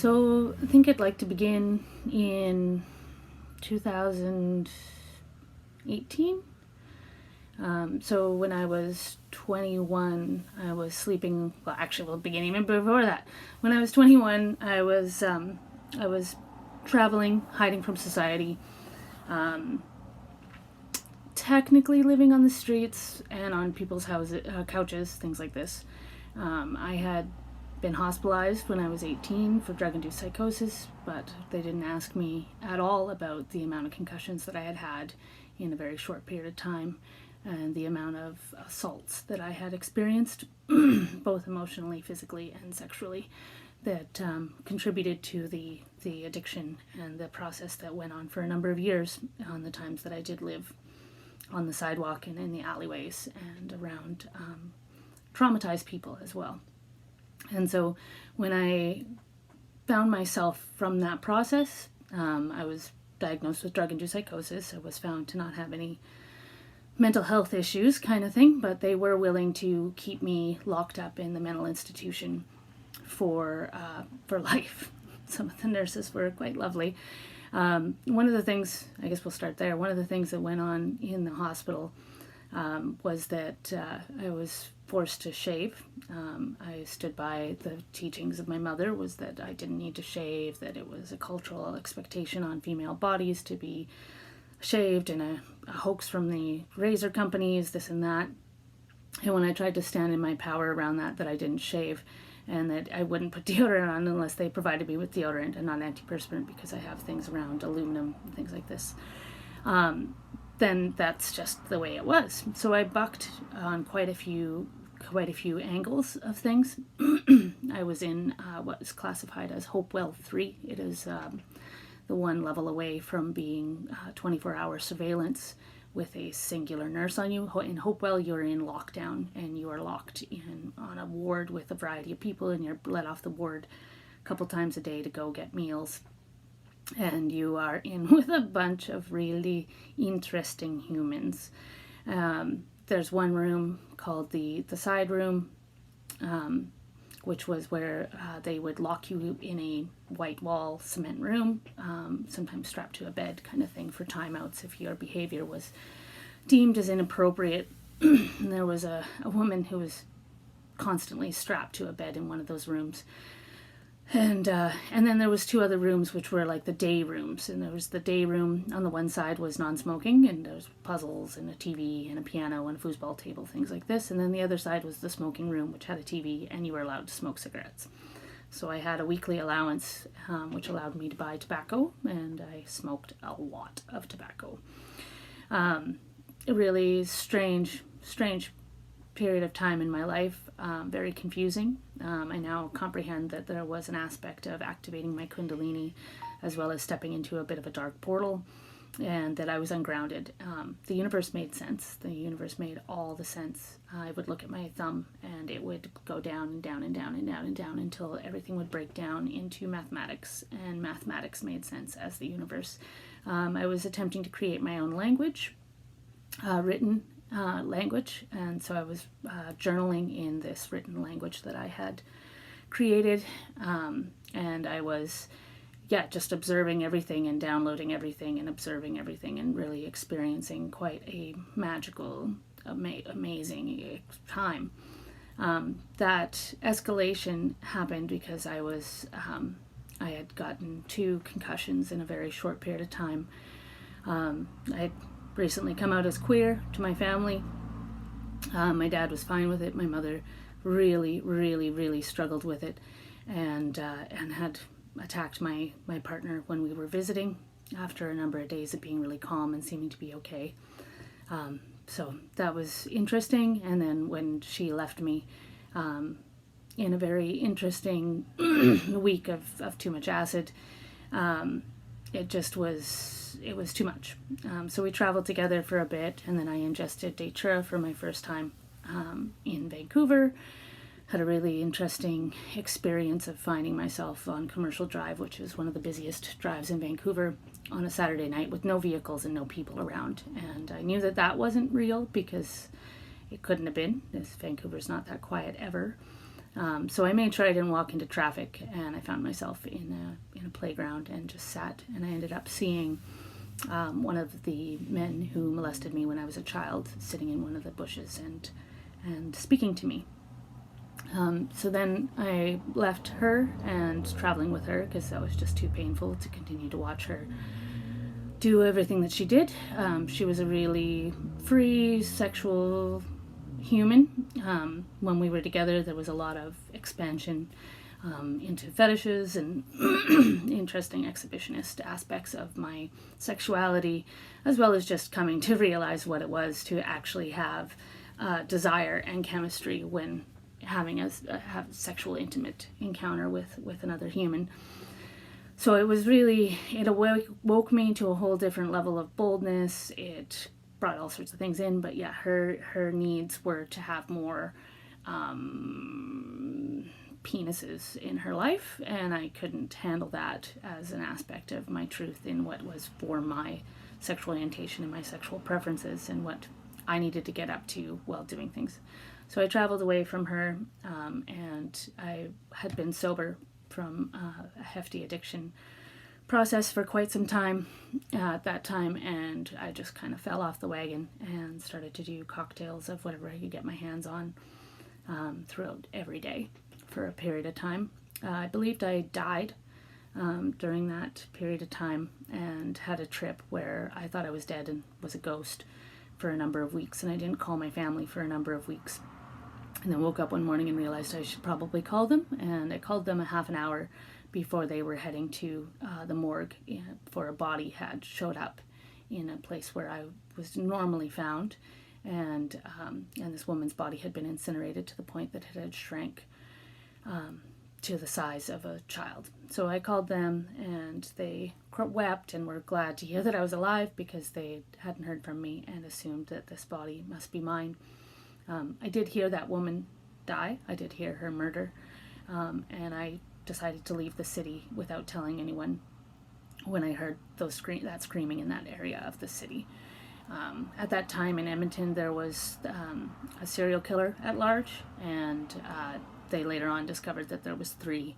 So I think I'd like to begin in 2018. So when I was 21, I was sleeping. Well, actually, we'll begin even before that. When I was 21, I was traveling, hiding from society, technically living on the streets and on people's houses, couches, things like this. I had been hospitalized when I was 18 for drug-induced psychosis, but they didn't ask me at all about the amount of concussions that I had had in a very short period of time and the amount of assaults that I had experienced, both emotionally, physically, and sexually, that contributed to the addiction and the process that went on for a number of years on the times that I did live on the sidewalk and in the alleyways and around traumatized people as well. And so when I found myself from that process, I was diagnosed with drug-induced psychosis. I was found to not have any mental health issues kind of thing, but they were willing to keep me locked up in the mental institution for life. Some of the nurses were quite lovely. One of the things, I guess we'll start there, one of the things that went on in the hospital was that I was forced to shave. I stood by the teachings of my mother, was that I didn't need to shave, that it was a cultural expectation on female bodies to be shaved, and a hoax from the razor companies, this and that. And when I tried to stand in my power around that I didn't shave, and that I wouldn't put deodorant on unless they provided me with deodorant and not antiperspirant because I have things around aluminum and things like this, then that's just the way it was. So I bucked on quite a few angles of things. I was in what is classified as Hopewell 3. It is the one level away from being 24-hour surveillance with a singular nurse on you. In Hopewell, you're in lockdown and you are locked in on a ward with a variety of people, and you're let off the ward a couple times a day to go get meals. And you are in with a bunch of really interesting humans. There's one room called the side room, which was where they would lock you in a white wall cement room, sometimes strapped to a bed kind of thing for timeouts if your behavior was deemed as inappropriate. And there was a woman who was constantly strapped to a bed in one of those rooms. And then there was two other rooms which were like the day rooms. And there was the day room on the one side was non-smoking, and there was puzzles and a TV and a piano and a foosball table, things like this. And then the other side was the smoking room, which had a TV, and you were allowed to smoke cigarettes. So I had a weekly allowance, which allowed me to buy tobacco, and I smoked a lot of tobacco. A really strange period of time in my life, very confusing. I now comprehend that there was an aspect of activating my kundalini as well as stepping into a bit of a dark portal, and that I was ungrounded. The universe made sense. The universe made all the sense. I would look at my thumb and it would go down and down and down and down and down until everything would break down into mathematics, and mathematics made sense as the universe. I was attempting to create my own language, written language, and so I was journaling in this written language that I had created, and I was just observing everything and downloading everything and observing everything and really experiencing quite a magical, amazing time. That escalation happened because I had gotten 2 concussions in a very short period of time. I had recently come out as queer to my family. My dad was fine with it. My mother really struggled with it, and had attacked my partner when we were visiting after a number of days of being really calm and seeming to be okay. So that was interesting. And then when she left me in a very interesting week of too much acid, it was too much. So we traveled together for a bit, and then I ingested Datura for my first time in Vancouver. Had a really interesting experience of finding myself on Commercial Drive, which is one of the busiest drives in Vancouver, on a Saturday night with no vehicles and no people around. And I knew that wasn't real because it couldn't have been, as Vancouver's not that quiet ever. So I made sure I didn't walk into traffic, and I found myself in a playground and just sat. And I ended up seeing one of the men who molested me when I was a child sitting in one of the bushes and speaking to me. So then I left her and traveling with her because that was just too painful to continue to watch her do everything that she did. She was a really free sexual human. When we were together, there was a lot of expansion into fetishes and interesting exhibitionist aspects of my sexuality, as well as just coming to realize what it was to actually have desire and chemistry when having have a sexual intimate encounter with another human. So it was really, it woke me to a whole different level of boldness. It brought all sorts of things in, but yeah, her needs were to have more penises in her life, and I couldn't handle that as an aspect of my truth in what was for my sexual orientation and my sexual preferences and what I needed to get up to while doing things. So I traveled away from her, and I had been sober from a hefty addiction process for quite some time at that time, and I just kind of fell off the wagon and started to do cocktails of whatever I could get my hands on throughout every day for a period of time. I believed I died during that period of time and had a trip where I thought I was dead and was a ghost for a number of weeks, and I didn't call my family for a number of weeks. And then woke up one morning and realized I should probably call them, and I called them a half an hour before they were heading to the morgue for a body had showed up in a place where I was normally found, and this woman's body had been incinerated to the point that it had shrank to the size of a child. So I called them, and they wept and were glad to hear that I was alive because they hadn't heard from me and assumed that this body must be mine. I did hear that woman die. I did hear her murder, and I decided to leave the city without telling anyone when I heard that screaming in that area of the city. At that time in Edmonton, there was a serial killer at large, and they later on discovered that there was three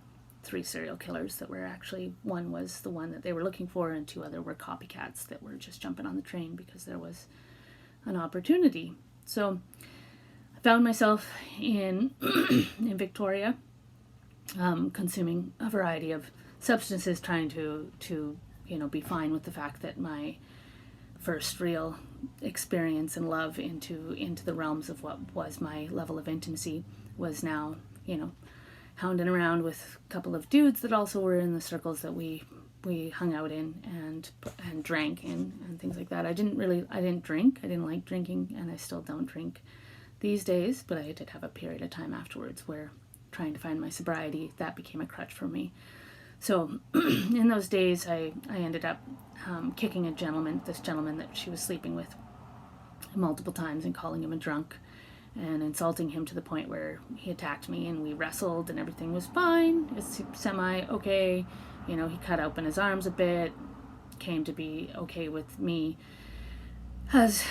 serial killers that were actually, one was the one that they were looking for, and two other were copycats that were just jumping on the train because there was an opportunity. So I found myself in Victoria, consuming a variety of substances, trying to be fine with the fact that my first real experience and love into the realms of what was my level of intimacy was now, hounding around with a couple of dudes that also were in the circles that we hung out in and drank in and things like that. I didn't drink. I didn't like drinking, and I still don't drink these days, but I did have a period of time afterwards where trying to find my sobriety, that became a crutch for me. So in those days, I ended up kicking this gentleman that she was sleeping with multiple times and calling him a drunk and insulting him to the point where he attacked me, and we wrestled and everything was fine. It's semi-okay. He cut open his arms a bit, came to be okay with me as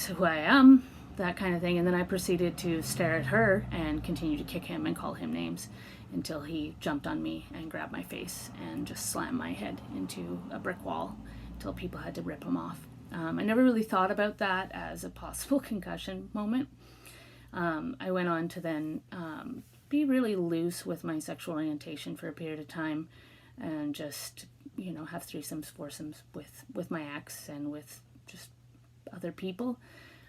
who I am, that kind of thing. And then I proceeded to stare at her and continue to kick him and call him names until he jumped on me and grabbed my face and just slammed my head into a brick wall until people had to rip him off. I never really thought about that as a possible concussion moment. I went on to then be really loose with my sexual orientation for a period of time and just, have threesomes, foursomes with my ex and with just other people.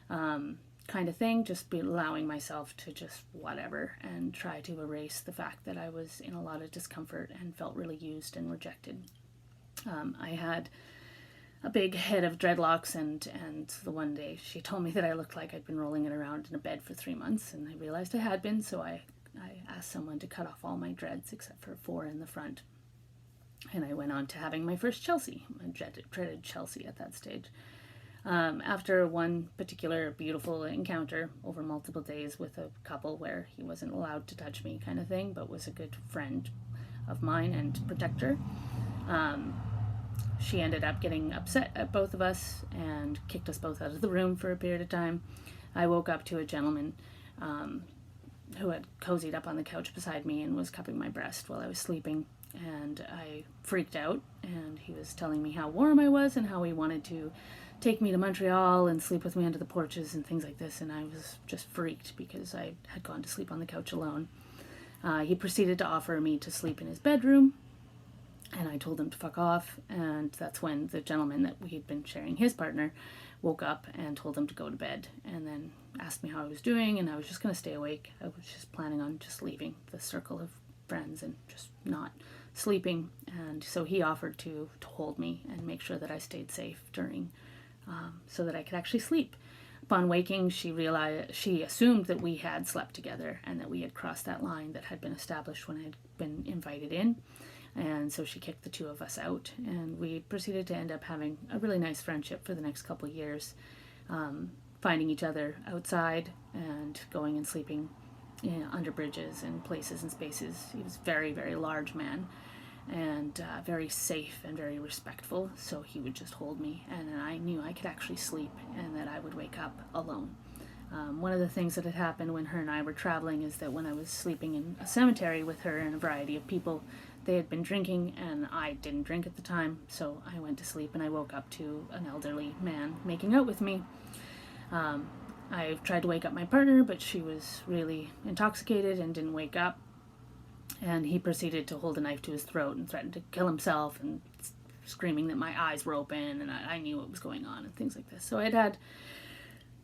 Kind of thing, just be allowing myself to just whatever and try to erase the fact that I was in a lot of discomfort and felt really used and rejected. I had a big head of dreadlocks, and the one day she told me that I looked like I'd been rolling it around in a bed for 3 months, and I realized I had been, so I asked someone to cut off all my dreads except for 4 in the front. And I went on to having my first Chelsea, my dreaded Chelsea at that stage. After one particular beautiful encounter over multiple days with a couple where he wasn't allowed to touch me kind of thing, but was a good friend of mine and protector, she ended up getting upset at both of us and kicked us both out of the room for a period of time. I woke up to a gentleman who had cozied up on the couch beside me and was cupping my breast while I was sleeping. And I freaked out, and he was telling me how warm I was and how he wanted to take me to Montreal and sleep with me under the porches and things like this. And I was just freaked because I had gone to sleep on the couch alone. He proceeded to offer me to sleep in his bedroom, and I told him to fuck off. And that's when the gentleman that we had been sharing, his partner, woke up and told him to go to bed, and then asked me how I was doing, and I was just going to stay awake. I was just planning on just leaving the circle of friends and just not sleeping. And so he offered to hold me and make sure that I stayed safe during, so that I could actually sleep. Upon waking, she assumed that we had slept together and that we had crossed that line that had been established when I had been invited in. And so she kicked the two of us out, and we proceeded to end up having a really nice friendship for the next couple of years, finding each other outside and going and sleeping under bridges and places and spaces. He was a very, very large man, and very safe and very respectful, so he would just hold me, and I knew I could actually sleep and that I would wake up alone. One of the things that had happened when her and I were traveling is that when I was sleeping in a cemetery with her and a variety of people, they had been drinking, and I didn't drink at the time, so I went to sleep, and I woke up to an elderly man making out with me. I tried to wake up my partner, but she was really intoxicated and didn't wake up, and he proceeded to hold a knife to his throat and threatened to kill himself, and screaming that my eyes were open, and I knew what was going on and things like this. So I'd had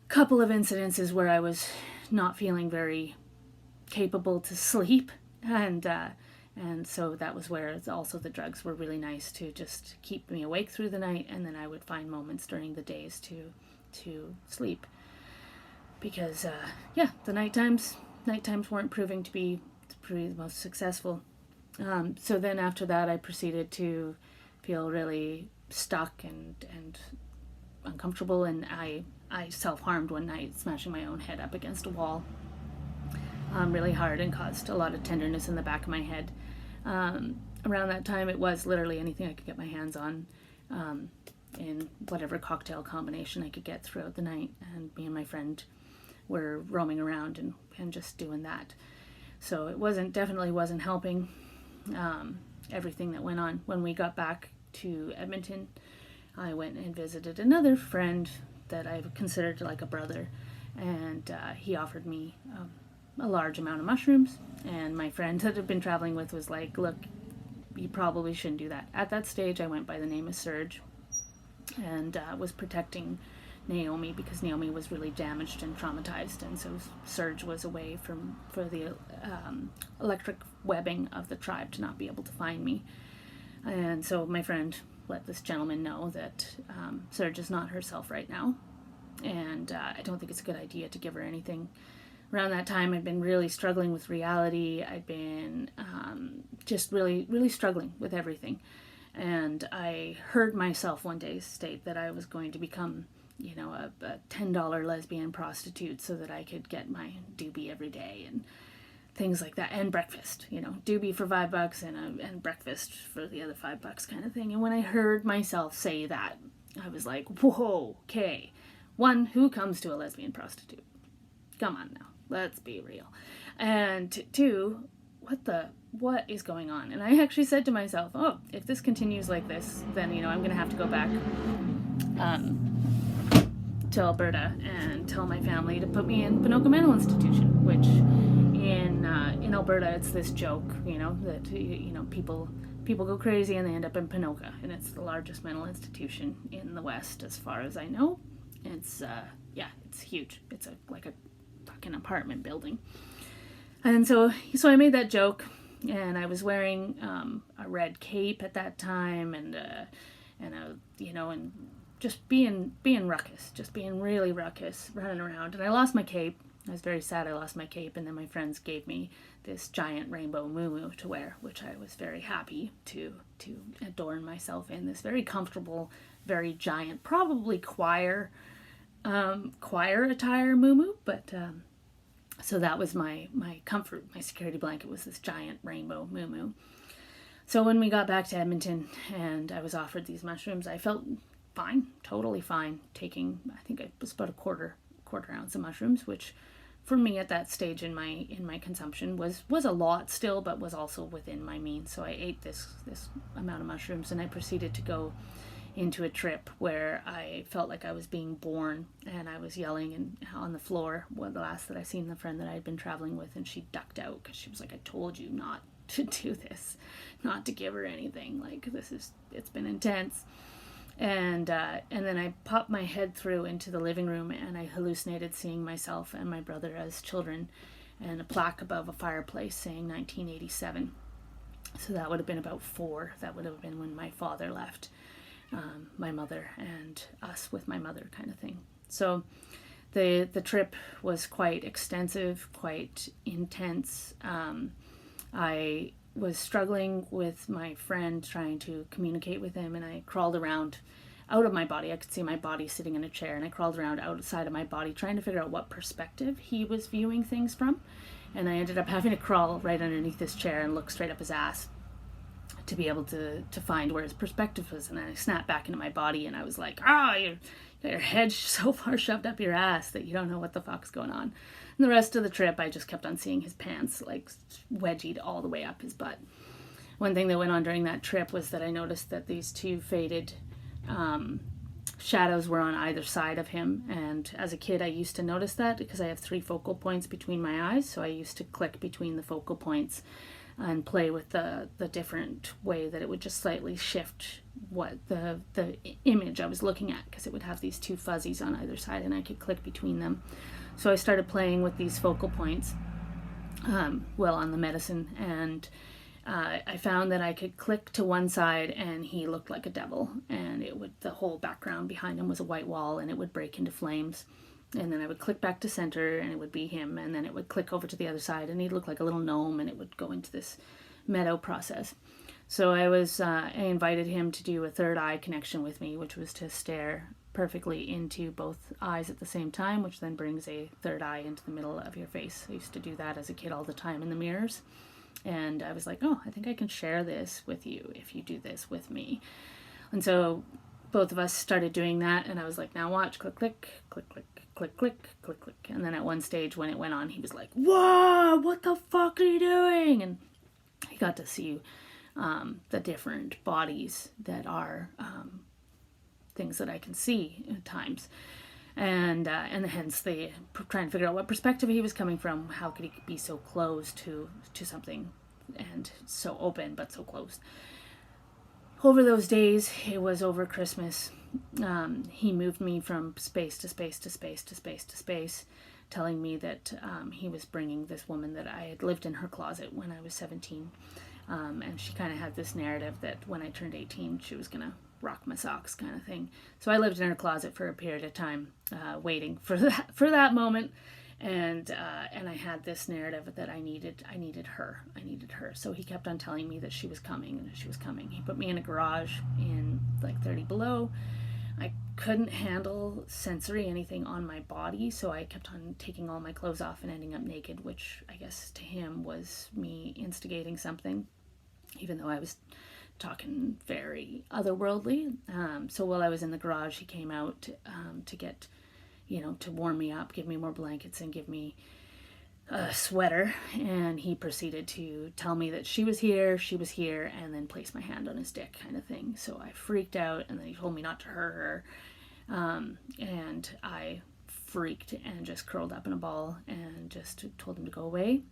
a couple of incidences where I was not feeling very capable to sleep, and so that was where also the drugs were really nice to just keep me awake through the night, and then I would find moments during the days to sleep. Because, the night times weren't proving to be the most successful. So then after that, I proceeded to feel really stuck and uncomfortable, and I self-harmed one night, smashing my own head up against a wall really hard, and caused a lot of tenderness in the back of my head. Around that time, it was literally anything I could get my hands on, in whatever cocktail combination I could get throughout the night, and me and my friend were roaming around and just doing that. So it definitely wasn't helping everything that went on. When we got back to Edmonton, I went and visited another friend that I considered like a brother, and he offered me a large amount of mushrooms, and my friend that I'd been traveling with was like, look, you probably shouldn't do that. At that stage, I went by the name of Serge, and was protecting Naomi because Naomi was really damaged and traumatized, and so Serge was away for the electric webbing of the tribe to not be able to find me. And so my friend let this gentleman know that Serge is not herself right now, and I don't think it's a good idea to give her anything. Around that time, I'd been really struggling with reality. I'd been just really, really struggling with everything. And I heard myself one day state that I was going to become, a $10 lesbian prostitute so that I could get my doobie every day and things like that. And breakfast, doobie for $5 and breakfast for the other $5 kind of thing. And when I heard myself say that, I was like, whoa, okay. One, who comes to a lesbian prostitute? Come on now. Let's be real. And two, what is going on? And I actually said to myself, oh, if this continues like this, then, I'm going to have to go back to Alberta and tell my family to put me in Ponoka Mental Institution, which in Alberta, it's this joke, that, people go crazy and they end up in Ponoka, and it's the largest mental institution in the West, as far as I know. It's, it's huge. It's like a fucking apartment building. And so I made that joke, and I was wearing a red cape at that time, and just being ruckus, just being really ruckus, running around. And I lost my cape. I was very sad I lost my cape, and then my friends gave me this giant rainbow muumuu to wear, which I was very happy to adorn myself in. This very comfortable, very giant, probably choir attire muumuu, but so that was my comfort. My security blanket was this giant rainbow muumuu. So when we got back to Edmonton and I was offered these mushrooms, I felt fine, totally fine, taking, I think it was about a quarter ounce of mushrooms, which for me at that stage in my consumption was a lot still, but was also within my means. So I ate this amount of mushrooms, and I proceeded to go into a trip where I felt like I was being born, and I was yelling and on the floor. Well, the last that I seen the friend that I had been traveling with, and she ducked out because she was like, "I told you not to do this, not to give her anything. Like, it's been intense." And then I popped my head through into the living room, and I hallucinated seeing myself and my brother as children, and a plaque above a fireplace saying 1987. So that would have been about 4. That would have been when my father left my mother and us with my mother, kind of thing. So the trip was quite extensive, quite intense. I was struggling with my friend, trying to communicate with him, and I crawled around out of my body. I could see my body sitting in a chair, and I crawled around outside of my body trying to figure out what perspective he was viewing things from. And I ended up having to crawl right underneath this chair and look straight up his ass to be able to find where his perspective was. And then I snapped back into my body, and I was like, you got your head so far shoved up your ass that you don't know what the fuck's going on. And the rest of the trip, I just kept on seeing his pants like wedgied all the way up his butt. One thing that went on during that trip was that I noticed that these 2 faded shadows were on either side of him. And as a kid, I used to notice that because I have 3 focal points between my eyes. So I used to click between the focal points and play with the different way that it would just slightly shift what the image I was looking at, because it would have these 2 fuzzies on either side, and I could click between them. So I started playing with these focal points on the medicine, and I found that I could click to one side and he looked like a devil, and the whole background behind him was a white wall, and it would break into flames. And then I would click back to center, and it would be him, and then it would click over to the other side, and he'd look like a little gnome, and it would go into this meadow process. So I invited him to do a third eye connection with me, which was to stare perfectly into both eyes at the same time, which then brings a third eye into the middle of your face. I used to do that as a kid all the time in the mirrors. And I was like, I think I can share this with you if you do this with me. And so both of us started doing that, and I was like, now watch, click, click, click, click, click, click, click, click. And then at one stage when it went on, he was like, whoa, what the fuck are you doing? And he got to see the different bodies that are things that I can see at times. And hence the trying to figure out what perspective he was coming from. How could he be so close to something, and so open but so closed? Over those days, it was over Christmas, he moved me from space to space to space to space to space, telling me that he was bringing this woman that I had lived in her closet when I was 17. And she kind of had this narrative that when I turned 18, she was going to rock my socks, kind of thing. So I lived in her closet for a period of time, waiting for that moment. And I had this narrative that I needed her. So he kept on telling me that she was coming and she was coming. He put me in a garage in like 30 below. I couldn't handle sensory anything on my body, so I kept on taking all my clothes off and ending up naked, which I guess to him was me instigating something, even though I was talking very otherworldly. So while I was in the garage, he came out to get, to warm me up, give me more blankets, and give me a sweater. And he proceeded to tell me that she was here, and then place my hand on his dick, kind of thing. So I freaked out, and then he told me not to hurt her. And I freaked and just curled up in a ball and just told him to go away.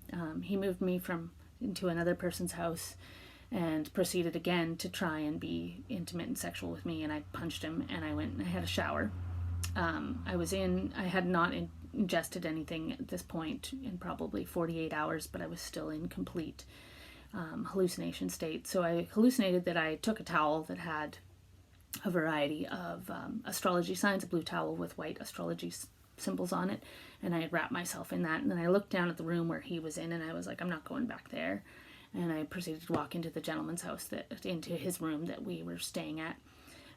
He moved me into another person's house and proceeded again to try and be intimate and sexual with me, and I punched him, and I went and I had a shower. I had not ingested anything at this point in probably 48 hours, but I was still in complete hallucination state. So I hallucinated that I took a towel that had a variety of astrology signs, a blue towel with white astrology symbols on it, and I had wrapped myself in that. And then I looked down at the room where he was in, and I was like, I'm not going back there. And I proceeded to walk into the gentleman's house, into his room that we were staying at.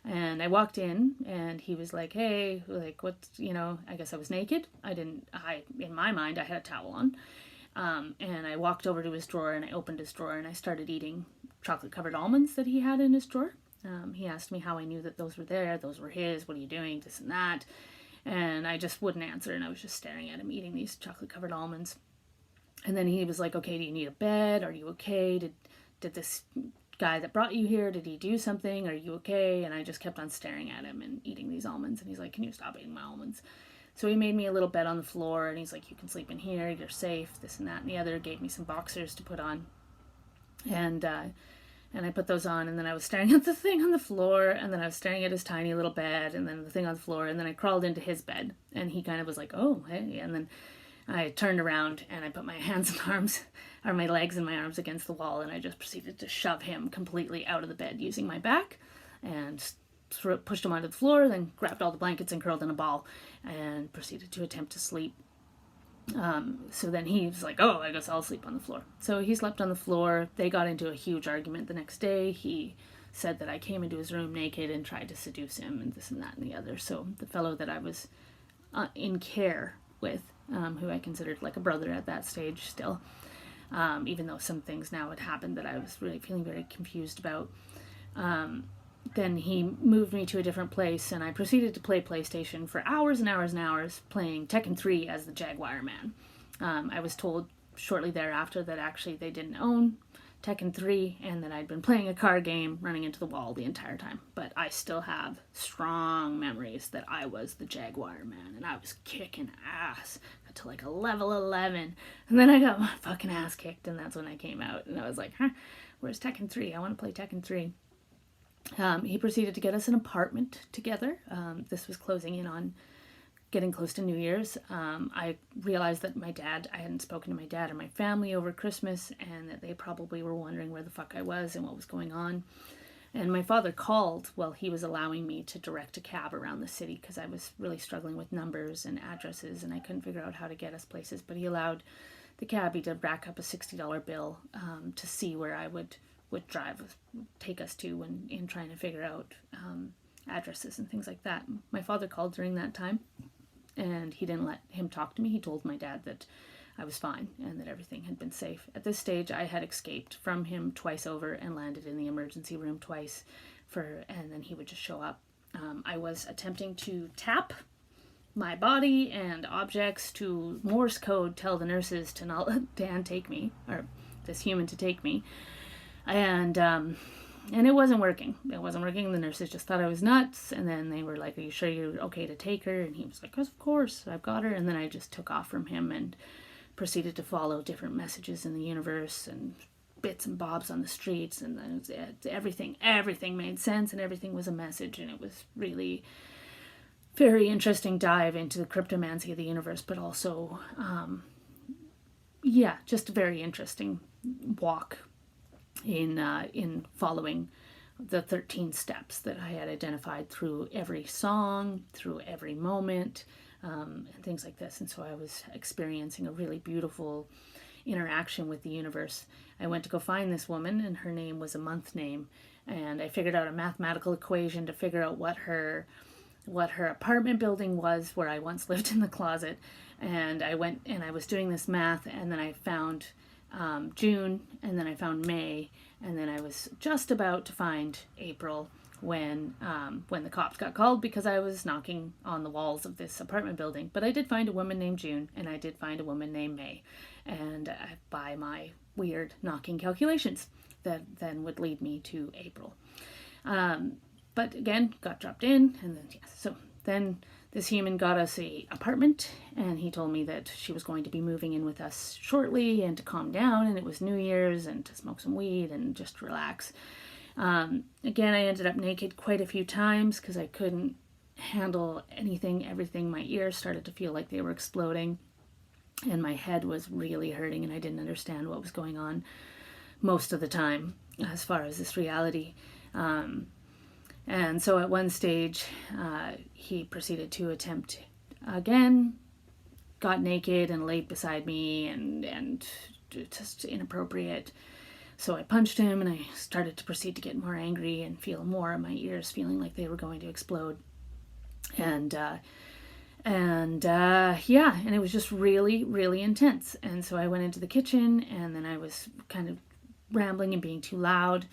And I walked in, and he was like, hey, like, what's, I guess I was naked. In my mind, I had a towel on. And I walked over to his drawer, and I opened his drawer, and I started eating chocolate-covered almonds that he had in his drawer. He asked me how I knew that those were there. Those were his. What are you doing? This and that. And I just wouldn't answer, and I was just staring at him eating these chocolate-covered almonds. And then he was like, okay, do you need a bed? Are you okay? Did this guy that brought you here, did he do something? Are you okay? And I just kept on staring at him and eating these almonds. And he's like, can you stop eating my almonds? So he made me a little bed on the floor, and he's like, you can sleep in here, you're safe, this and that and the other. Gave me some boxers to put on. And I put those on, and then I was staring at the thing on the floor, and then I was staring at his tiny little bed, and then the thing on the floor, and then I crawled into his bed, and he kind of was like, oh, hey, and then I turned around, and I put my hands and arms, or my legs and my arms against the wall, and I just proceeded to shove him completely out of the bed using my back, and pushed him onto the floor, then grabbed all the blankets and curled in a ball, and proceeded to attempt to sleep. So then he was like, oh, I guess I'll sleep on the floor. So he slept on the floor. They got into a huge argument the next day. He said that I came into his room naked and tried to seduce him and this and that and the other. So the fellow that I was in care with, who I considered like a brother at that stage still, even though some things now had happened that I was really feeling very confused about, then he moved me to a different place, and I proceeded to play PlayStation for hours and hours and hours, playing Tekken 3 as the Jaguar Man. I was told shortly thereafter that actually they didn't own Tekken 3, and that I'd been playing a card game running into the wall the entire time. But I still have strong memories that I was the Jaguar Man, and I was kicking ass. Got to like a level 11, and then I got my fucking ass kicked, and that's when I came out, and I was like, where's Tekken 3? I want to play Tekken 3. He proceeded to get us an apartment together. This was closing in on getting close to New Year's. I realized that I hadn't spoken to my dad or my family over Christmas, and that they probably were wondering where the fuck I was and what was going on. And my father called while he was allowing me to direct a cab around the city, because I was really struggling with numbers and addresses, and I couldn't figure out how to get us places. But he allowed the cabbie to rack up a $60 bill to see where I would take us to in trying to figure out addresses and things like that. My father called during that time, and he didn't let him talk to me. He told my dad that I was fine and that everything had been safe. At this stage, I had escaped from him twice over and landed in the emergency room twice, and then he would just show up. I was attempting to tap my body and objects to Morse code, tell the nurses to not let Dan take me, or this human to take me. And it wasn't working. It wasn't working. The nurses just thought I was nuts. And then they were like, are you sure you're okay to take her? And he was like, of course, I've got her. And then I just took off from him and proceeded to follow different messages in the universe and bits and bobs on the streets. And then everything made sense, and everything was a message. And it was really very interesting dive into the cryptomancy of the universe, but also, just a very interesting walk in following the 13 steps that I had identified through every song, through every moment, and things like this. And so I was experiencing a really beautiful interaction with the universe. I went to go find this woman, and her name was a month name, and I figured out a mathematical equation to figure out what her apartment building was where I once lived in the closet. And I went and I was doing this math, and then I found June, and then I found May, and then I was just about to find April when the cops got called because I was knocking on the walls of this apartment building. But I did find a woman named June, and I did find a woman named May, and by my weird knocking calculations, that then would lead me to April. But again, got dropped in, and then so then this human got us a apartment, and he told me that she was going to be moving in with us shortly, and to calm down, and it was New Year's, and to smoke some weed and just relax. Again, I ended up naked quite a few times because I couldn't handle everything. My ears started to feel like they were exploding, and my head was really hurting, and I didn't understand what was going on most of the time as far as this reality. And so at one stage, he proceeded to attempt again, got naked and laid beside me, and just inappropriate. So I punched him, and I started to proceed to get more angry and feel more of my ears feeling like they were going to explode. And it was just really, really intense. And so I went into the kitchen, and then I was kind of rambling and being too loud.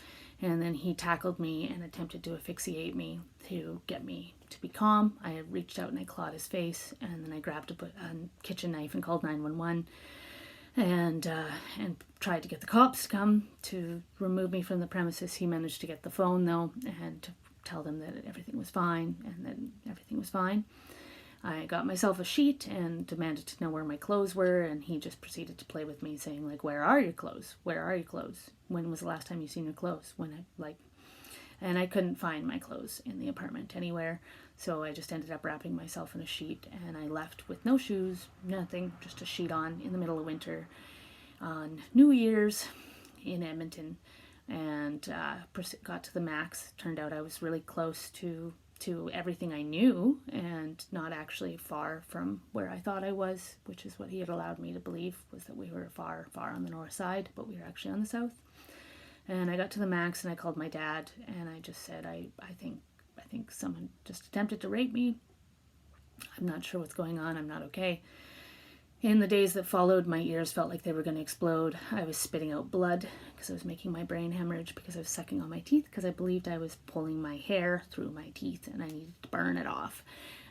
And then he tackled me and attempted to asphyxiate me to get me to be calm. I reached out and I clawed his face, and then I grabbed a kitchen knife and called 911 and tried to get the cops to come to remove me from the premises. He managed to get the phone though and to tell them that everything was fine, and then everything was fine. I got myself a sheet and demanded to know where my clothes were, and he just proceeded to play with me, saying, like, where are your clothes? Where are your clothes? When was the last time you seen your clothes? And I couldn't find my clothes in the apartment anywhere, so I just ended up wrapping myself in a sheet, and I left with no shoes, nothing, just a sheet on in the middle of winter on New Year's in Edmonton, and got to the max. Turned out I was really close to everything I knew, and not actually far from where I thought I was, which is what he had allowed me to believe, was that we were far, far on the north side, but we were actually on the south. And I got to the max, and I called my dad, and I just said, I think someone just attempted to rape me. I'm not sure what's going on. I'm not okay. In the days that followed, my ears felt like they were going to explode. I was spitting out blood because I was making my brain hemorrhage, because I was sucking on my teeth, because I believed I was pulling my hair through my teeth and I needed to burn it off.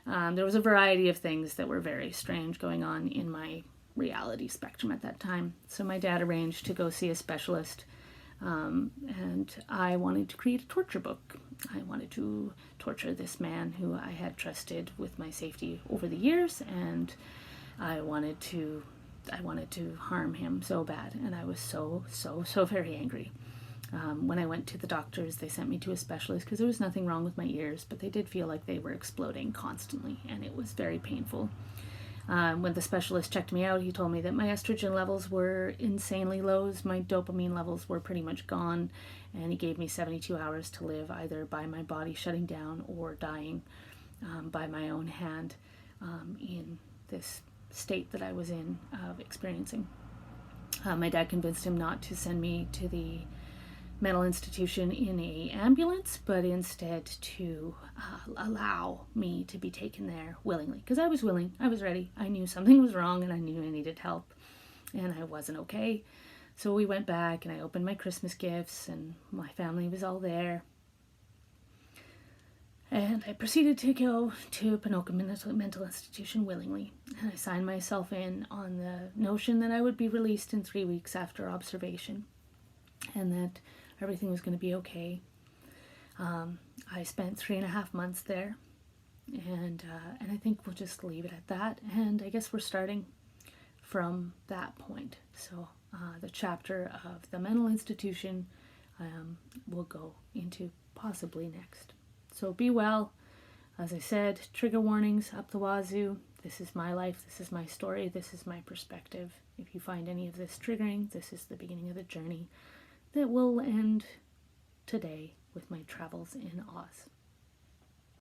There was a variety of things that were very strange going on in my reality spectrum at that time. So my dad arranged to go see a specialist, and I wanted to create a torture book. I wanted to torture this man who I had trusted with my safety over the years, and I wanted to harm him so bad, and I was so very angry. When I went to the doctors, they sent me to a specialist because there was nothing wrong with my ears, but they did feel like they were exploding constantly, and it was very painful. When the specialist checked me out, he told me that my estrogen levels were insanely low, my dopamine levels were pretty much gone, and he gave me 72 hours to live, either by my body shutting down or dying by my own hand in this state that I was in of experiencing. My dad convinced him not to send me to the mental institution in a ambulance, but instead to allow me to be taken there willingly, because I was willing, I was ready, I knew something was wrong, and I knew I needed help, and I wasn't okay. So we went back, and I opened my Christmas gifts, and my family was all there. And I proceeded to go to Ponoka Mental Institution willingly. And I signed myself in on the notion that I would be released in 3 weeks after observation, and that everything was going to be okay. I spent 3.5 months there, and I think we'll just leave it at that. And I guess we're starting from that point. So the chapter of the mental institution we'll go into possibly next. So be well. As I said, trigger warnings up the wazoo. This is my life. This is my story. This is my perspective. If you find any of this triggering, this is the beginning of the journey that will end today with my travels in Oz.